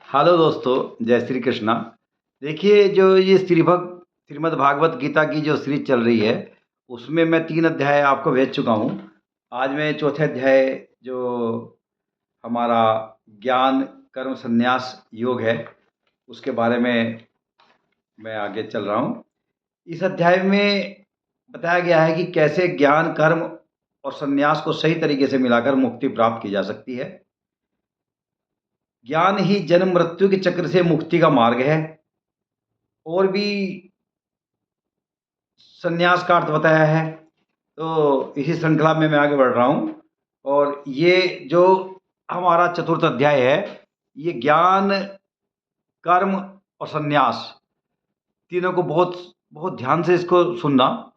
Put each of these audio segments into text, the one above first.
Hello दोस्तों, जय श्री कृष्णा। देखिए, जो ये श्रीमद् भागवत गीता की जो सीरीज चल रही है, उसमें मैं 3 अध्याय आपको भेज चुका हूँ। आज मैं चौथे अध्याय जो हमारा ज्ञान, कर्म, संन्यास योग है, उसके बारे में मैं आगे चल रहा हूँ। इस अध्याय में बताया गया है कि कैसे ज्ञान, कर्म और संन्यास को सही तरीके से मिलाकर मुक्ति प्राप्त की जा सकती है। ज्ञान ही जन्म मृत्यु के चक्र से मुक्ति का मार्ग है। और भी संन्यास का अर्थ बताया है। तो इसी श्रृंखला में मैं आगे बढ़ रहा हूँ। और ये जो हमारा चतुर्थ अध्याय है, ये ज्ञान, कर्म और संन्यास तीनों को बहुत बहुत ध्यान से इसको सुनना,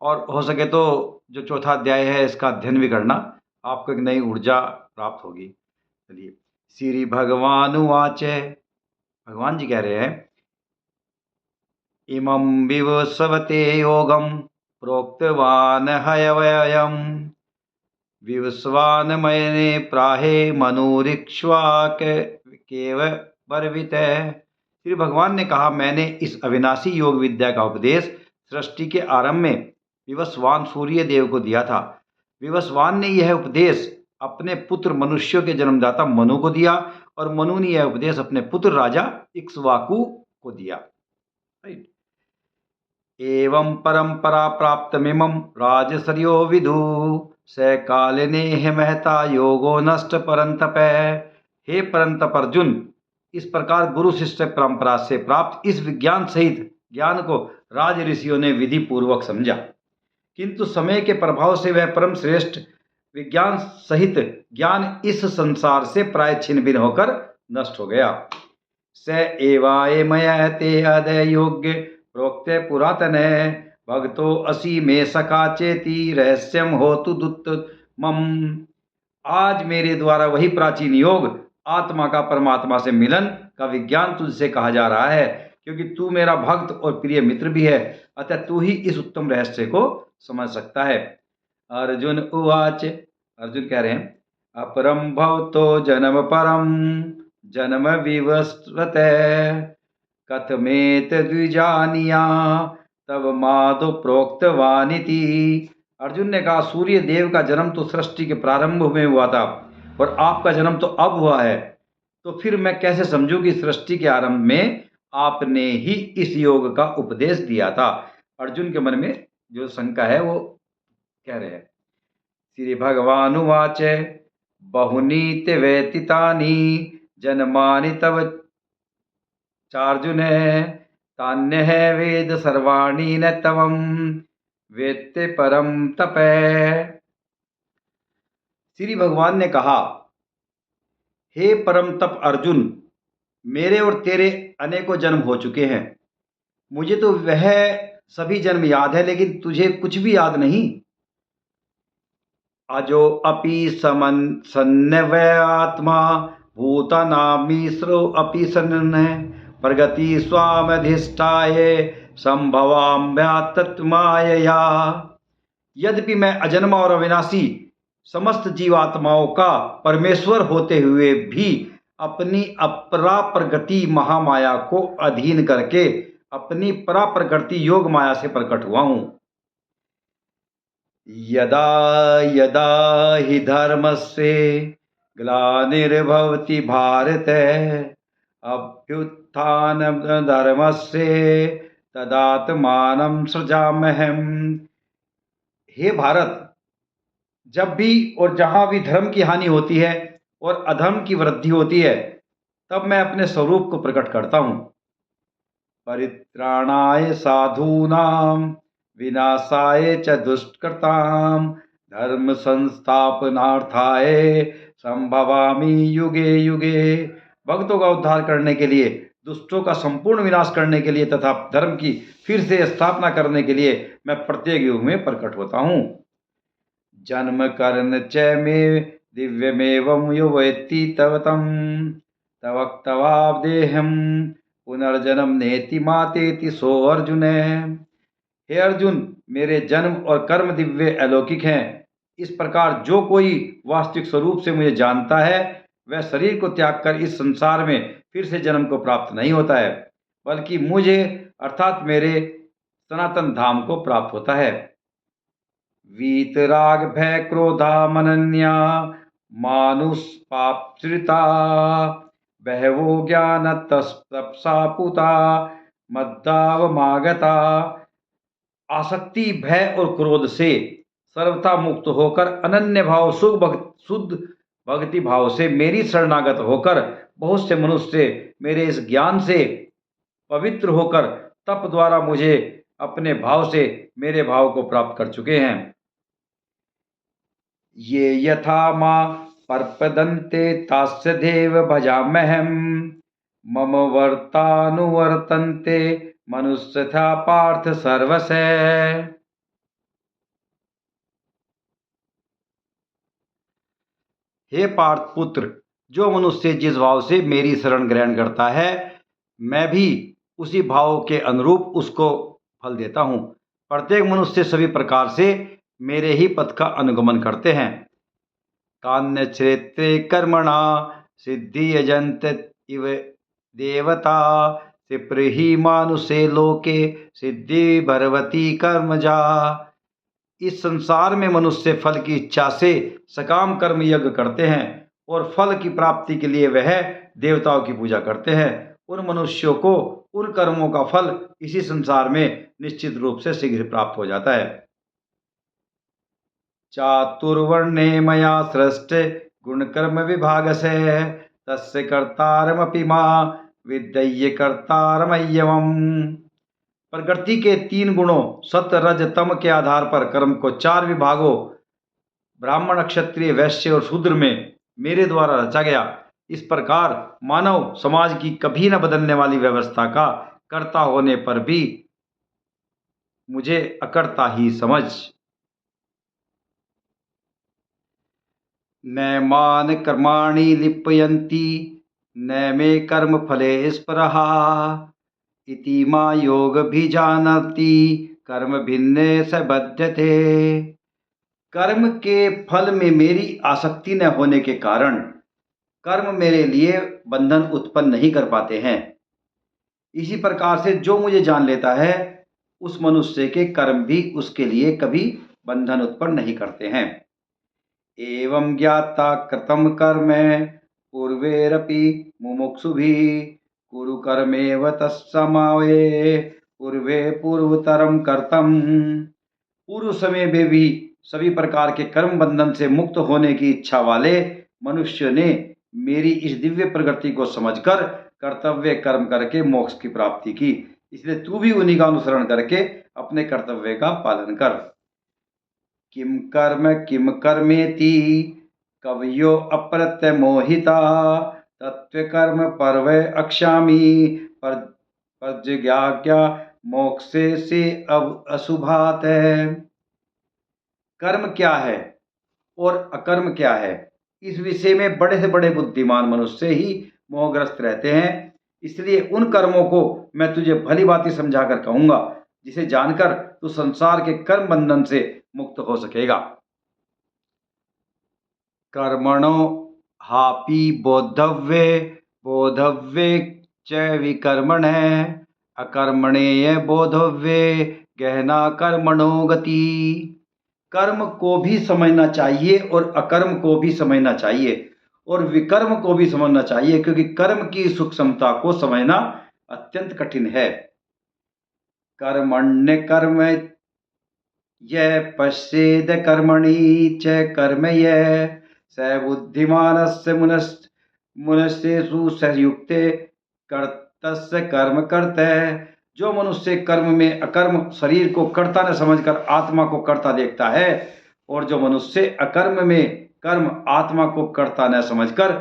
और हो सके तो जो चौथा अध्याय है इसका अध्ययन भी करना, आपको एक नई ऊर्जा प्राप्त होगी। चलिए, श्री भगवान वाच, भगवान जी कह रहे हैं, इमं विवस्वते योगं प्रोक्तवान् हयवयम् विवस्वान्मयने प्राहे मनोरिक्ष्वाक केव वर्विते। श्री भगवान ने कहा, मैंने इस अविनाशी योग विद्या का उपदेश सृष्टि के आरंभ में विवस्वान सूर्य देव को दिया था। विवस्वान ने यह उपदेश अपने पुत्र मनुष्यों के जन्मदाता मनु को दिया, और मनु ने यह उपदेश अपने पुत्र राजा इक्ष्वाकु को दिया। राइट। एवं परंपरा प्राप्तमिमं राजसर्यो विदु स कालिनेह महता योगो नष्ट परंतप। हे परंतप अर्जुन, इस प्रकार गुरु शिष्य परंपरा से प्राप्त इस विज्ञान सहित ज्ञान को राज ऋषियों ने विधि पूर्वक समझा, किंतु समय के प्रभाव से वह परम श्रेष्ठ विज्ञान सहित ज्ञान इस संसार से प्राय छिन्न भिन्न होकर नष्ट हो गया। स एवाय मयते अदय योग्य प्रोक्ते पुरातन भक्तो असी में सका चेती रहस्यम होतु दुत्तमम। आज मेरे द्वारा वही प्राचीन योग आत्मा का परमात्मा से मिलन का विज्ञान तुझसे कहा जा रहा है, क्योंकि तू मेरा भक्त और प्रिय मित्र भी है, अतः तू ही इस उत्तम रहस्य को समझ सकता है। अर्जुन उवाच, अर्जुन कह रहे हैं, अपरम भवतो जन्म परम जन्म विवस्वत कथमेत द्विजानिया तब माधो प्रोक्तवानिति। अर्जुन ने कहा, सूर्य देव का जन्म तो सृष्टि के प्रारंभ में हुआ था, और आपका जन्म तो अब हुआ है, तो फिर मैं कैसे समझूं कि सृष्टि के आरंभ में आपने ही इस योग का उपदेश दिया था। अर्जुन के मन में जो शंका है वो कह रहे हैं। श्री भगवान उवाच, बहुनीति व्यतीतानि जन्मानि तव चार्जुन तान्यः वेद सर्वाणि न तवं वेत्ते परम तप। श्री भगवान ने कहा, हे परम तप अर्जुन, मेरे और तेरे अनेकों जन्म हो चुके हैं। मुझे तो वह सभी जन्म याद है, लेकिन तुझे कुछ भी याद नहीं। अजो अपि समन सन्नवय आत्मा भूतानामीश्रो अपि सन्न प्रगति स्वामधिष्ठाय संभवाम्यात्तमायया। यद्यपि मैं अजन्मा और अविनाशी समस्त जीवात्माओं का परमेश्वर होते हुए भी अपनी अपराप्रगति महामाया को अधीन करके अपनी पराप्रकृति योग माया से प्रकट हुआ हूं। यदा यदा हि धर्मस्य ग्लानिर्भवति भारत अभ्युत्थानं धर्मस्य तदात्मानं सृजाम्यहम्। हे भारत, जब भी और जहां भी धर्म की हानि होती है और अधर्म की वृद्धि होती है, तब मैं अपने स्वरूप को प्रकट करता हूं। परित्राणाय साधूनां विनाशाय च दुष्कृतां धर्म संस्थापनार्थाय संभवामि युगे युगे। भक्तों का उद्धार करने के लिए, दुष्टों का संपूर्ण विनाश करने के लिए तथा धर्म की फिर से स्थापना करने के लिए मैं प्रत्येक युग में प्रकट होता हूँ। जन्म कर्ण च मे दिव्यमेवं यो वेत्ति तव तं तवक्तवाब्देहं पुनर्जन्म नेति मातेति सो अर्जुन। हे अर्जुन, मेरे जन्म और कर्म दिव्य अलौकिक हैं। इस प्रकार जो कोई वास्तविक स्वरूप से मुझे जानता है, वह शरीर को त्याग कर इस संसार में फिर से जन्म को प्राप्त नहीं होता है, बल्कि मुझे अर्थात मेरे सनातन धाम को प्राप्त होता है। वीतराग भय क्रोधा मनन्या मानुष पापश्रिता बहवो ज्ञान तपसा पूता मद्दावमागता। आसक्ति भय और क्रोध से सर्वथा मुक्त होकर अनन्य भाव शुद्ध भक्ति भाव से मेरी शरणागत होकर बहुत से मनुष्य मेरे इस ज्ञान से पवित्र होकर तप द्वारा मुझे अपने भाव से मेरे भाव को प्राप्त कर चुके हैं। ये यथा मां पर्पदन्ते तास्य देव भजाम्यहम् मम वर्तानुवर्तन्ते मनुष्यथा पार्थ सर्वशः। हे पार्थ पुत्र, जो मनुष्य जिस भाव से मेरी शरण ग्रहण करता है, मैं भी उसी भाव के अनुरूप उसको फल देता हूँ। प्रत्येक मनुष्य सभी प्रकार से मेरे ही पथ का अनुगमन करते हैं। कान्य क्षेत्रे कर्मणा सिद्धि यजंत इव देवता सिप्रही मानुषे लोके सिद्धि भरवती कर्मजा। इस संसार में मनुष्य फल की इच्छा से सकाम कर्म यज्ञ करते हैं और फल की प्राप्ति के लिए वह देवताओं की पूजा करते हैं। उन मनुष्यों को उन कर्मों का फल इसी संसार में निश्चित रूप से शीघ्र प्राप्त हो जाता है। चातुर्वर्णे मया सृष्ट गुण कर्म विभाग से तस्य कर्तारमपि मां विद्यये कर्तारमय्यवम्। प्रकृति के 3 गुणों सत्य रज तम के आधार पर कर्म को 4 विभागों ब्राह्मण क्षत्रिय वैश्य और शूद्र में मेरे द्वारा रचा गया। इस प्रकार मानव समाज की कभी न बदलने वाली व्यवस्था का कर्ता होने पर भी मुझे अकर्ता ही समझ। न मान कर्माणि लिप्यन्ति न मे कर्म फले स्पृहा इति मा योग भी जानती कर्म भिन्ने स बध्यते। कर्म के फल में मेरी आसक्ति न होने के कारण कर्म मेरे लिए बंधन उत्पन्न नहीं कर पाते हैं। इसी प्रकार से जो मुझे जान लेता है उस मनुष्य के कर्म भी उसके लिए कभी बंधन उत्पन्न नहीं करते हैं। एवं ज्ञाता कृतं कर्म पूर्वेरपि मुमुक्षुभिः कुरु कर्मेव तत्समावे पूर्वे पूर्वतरम कर्तम। पूर्व समय में भी सभी प्रकार के कर्म बंधन से मुक्त होने की इच्छा वाले मनुष्य ने मेरी इस दिव्य प्रकृति को समझकर कर्तव्य कर्म करके मोक्ष की प्राप्ति की। इसलिए तू भी उन्हीं का अनुसरण करके अपने कर्तव्य का पालन कर। किम कर्मेति कवयो अप्रत्य मोहिता तत्व कर्म पर्वे अक्षामी प्रज्ञाज्ञा मोक्षे से अब अशुभात है। कर्म क्या है और अकर्म क्या है, इस विषय में बड़े से बड़े बुद्धिमान मनुष्य ही मोहग्रस्त रहते हैं। इसलिए उन कर्मों को मैं तुझे भली भांति समझाकर कहूंगा जिसे जानकर तू संसार के कर्म बंधन से मुक्त हो सकेगा। कर्मणो हापि बोधव्ये च विकर्मणः अकर्मणेय बोधव्ये गहना कर्मणो गति। कर्म को भी समझना चाहिए और अकर्म को भी समझना चाहिए और विकर्म को भी समझना चाहिए, क्योंकि कर्म की सूक्ष्मता को समझना अत्यंत कठिन है। कर्मण्य कर्म यः पश्येद कर्मणि च कर्म यः स बुद्धिमानस्य मनुष्येषु संयुक्ते कर्तस्य कर्म कर्ता। जो मनुष्य कर्म में अकर्म शरीर को कर्ता न समझकर आत्मा को कर्ता देखता है और जो मनुष्य अकर्म में कर्म आत्मा को कर्ता न समझकर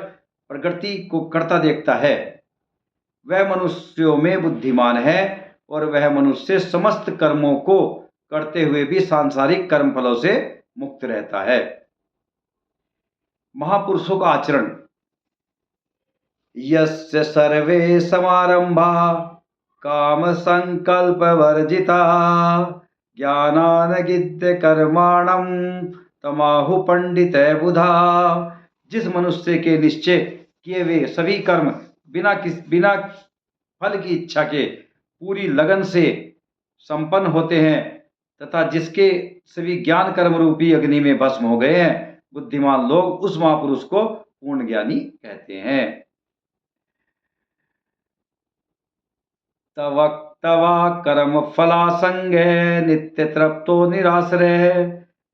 प्रकृति को कर्ता देखता है वह मनुष्यों में बुद्धिमान है और वह मनुष्य समस्त कर्मों को करते हुए भी सांसारिक कर्म फलों से मुक्त रहता है। महापुरुषों का आचरण। यस्य सर्वे समारंभा काम संकल्प वर्जिता ज्ञानानगिद्य कर्माणं तमाहु पंडित बुधा। जिस मनुष्य के निश्चय किए वे सभी कर्म बिना फल की इच्छा के पूरी लगन से संपन्न होते हैं तथा जिसके सभी ज्ञान कर्म रूपी अग्नि में भस्म हो गए हैं, बुद्धिमान लोग उस महापुरुष को पूर्ण ज्ञानी कहते हैं। तवा कर्म फलासंगे नित्य तृप्तो निराश्रय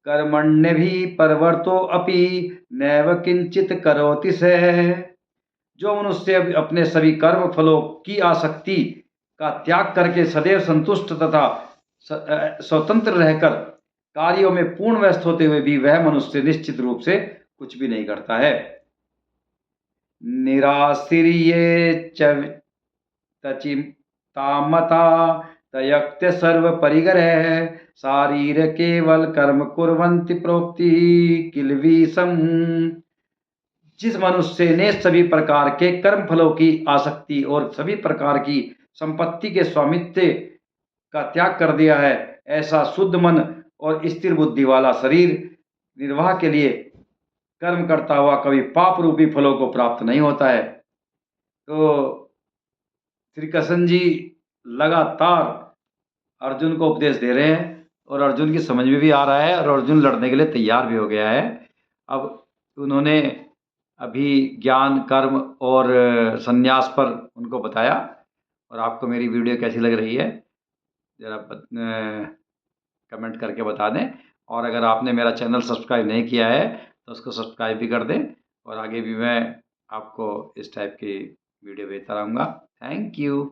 कर्मण्य भी परवर्तो अपि नैव किंचित करोति से। जो मनुष्य अपने सभी कर्म फलों की आसक्ति का त्याग करके सदैव संतुष्ट तथा स्वतंत्र रहकर कार्यों में पूर्ण व्यस्त होते हुए भी वह मनुष्य निश्चित रूप से कुछ भी नहीं करता है। निराश्रिये तामता तयक्त्य सर्व परिग्रह शारीर केवल कर्म कुर्वन्ति प्रोक्ति किलवीसम। जिस मनुष्य ने सभी प्रकार के कर्म फलों की आसक्ति और सभी प्रकार की संपत्ति के स्वामित्व का त्याग कर दिया है, ऐसा शुद्ध मन और स्थिर बुद्धि वाला शरीर निर्वाह के लिए कर्म करता हुआ कभी पाप रूपी फलों को प्राप्त नहीं होता है। तो श्री कृष्ण जी लगातार अर्जुन को उपदेश दे रहे हैं और अर्जुन की समझ में भी आ रहा है और अर्जुन लड़ने के लिए तैयार भी हो गया है। अब उन्होंने अभी ज्ञान कर्म और संन्यास पर उनको बताया। और आपको मेरी वीडियो कैसी लग रही है ज़रा कमेंट करके बता दें। और अगर आपने मेरा चैनल सब्सक्राइब नहीं किया है तो उसको सब्सक्राइब भी कर दें और आगे भी मैं आपको इस टाइप की वीडियो भेजता रहूँगा। Thank you.